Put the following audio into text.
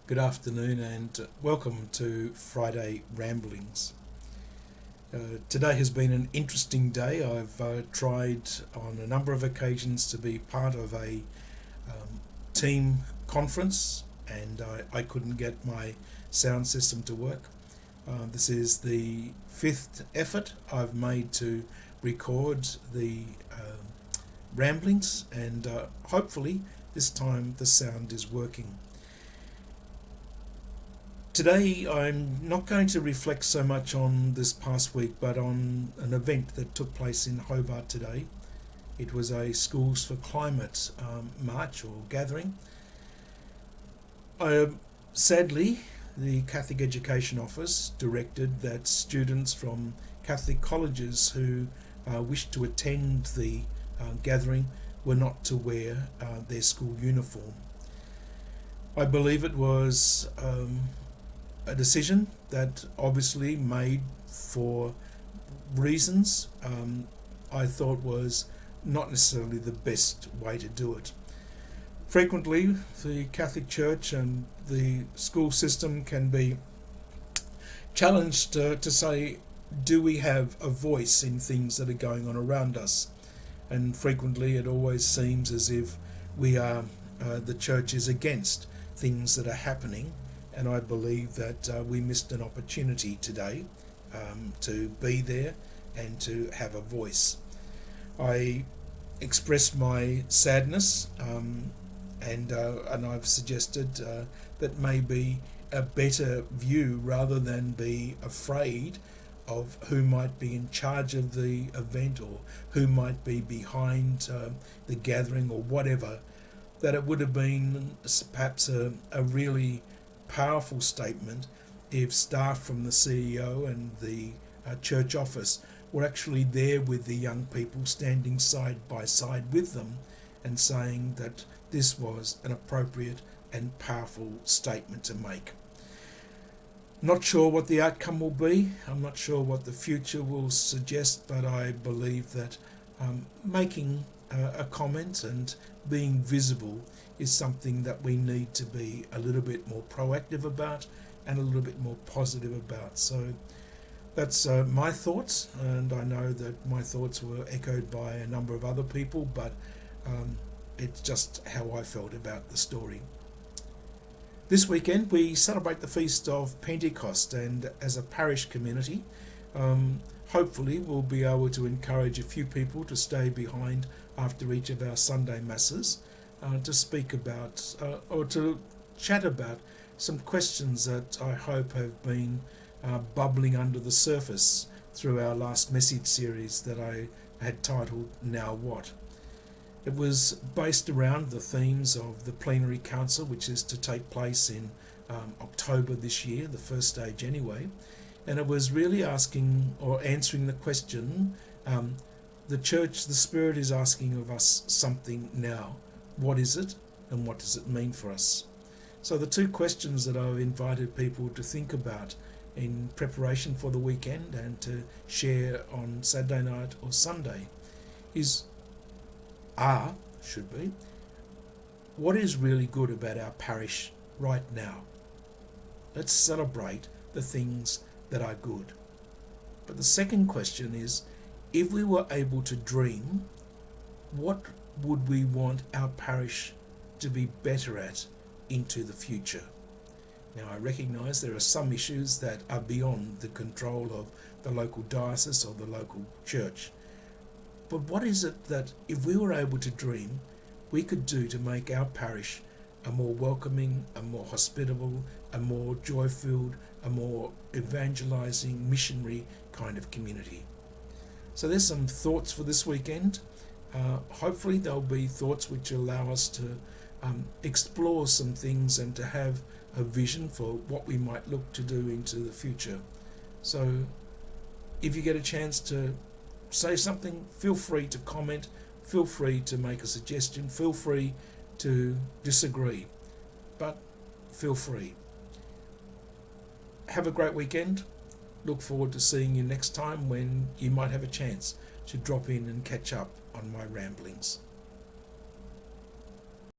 Good afternoon and welcome to Friday Ramblings. Today has been an interesting day. I've tried on a number of occasions to be part of a team conference and I couldn't get my sound system to work. This is the fifth effort I've made to record the ramblings and hopefully this time the sound is working. Today I'm not going to reflect so much on this past week but on an event that took place in Hobart today. It was a Schools for Climate march or gathering. Sadly, the Catholic Education Office directed that students from Catholic colleges who wished to attend the gathering were not to wear their school uniform. I believe it was a decision that obviously made for reasons I thought was not necessarily the best way to do it. Frequently, the Catholic Church and the school system can be challenged to say, do we have a voice in things that are going on around us? And frequently it always seems as if we are, the church is against things that are happening. And I believe that we missed an opportunity today to be there and to have a voice. I expressed my sadness and I've suggested that maybe a better view rather than be afraid of who might be in charge of the event or who might be behind the gathering or whatever, that it would have been perhaps a really powerful statement if staff from the CEO and the church office were actually there with the young people, standing side by side with them and saying that this was an appropriate and powerful statement to make. Not sure what the outcome will be. I'm not sure what the future will suggest, but I believe that making a comment and being visible is something that we need to be a little bit more proactive about and a little bit more positive about. So that's my thoughts, and I know that my thoughts were echoed by a number of other people, but it's just how I felt about the story. This weekend we celebrate the Feast of Pentecost, and as a parish community, hopefully we'll be able to encourage a few people to stay behind after each of our Sunday masses to speak about or to chat about some questions that I hope have been bubbling under the surface through our last message series that I had titled Now What? It was based around the themes of the plenary council, which is to take place in October this year, the first stage anyway, and it was really asking or answering the question, the church, the Spirit is asking of us something now. What is it and what does it mean for us? So the two questions that I've invited people to think about in preparation for the weekend and to share on Saturday night or Sunday should be, what is really good about our parish right now? Let's celebrate the things that are good. But the second question is, if we were able to dream, what would we want our parish to be better at into the future? Now, I recognise there are some issues that are beyond the control of the local diocese or the local church. But what is it that, if we were able to dream, we could do to make our parish a more welcoming, a more hospitable, a more joy-filled, a more evangelising, missionary kind of community? So there's some thoughts for this weekend. Hopefully there'll be thoughts which allow us to explore some things and to have a vision for what we might look to do into the future. So if you get a chance to say something, feel free to comment, feel free to make a suggestion, feel free to disagree, but feel free. Have a great weekend. Look forward to seeing you next time when you might have a chance to drop in and catch up on my ramblings.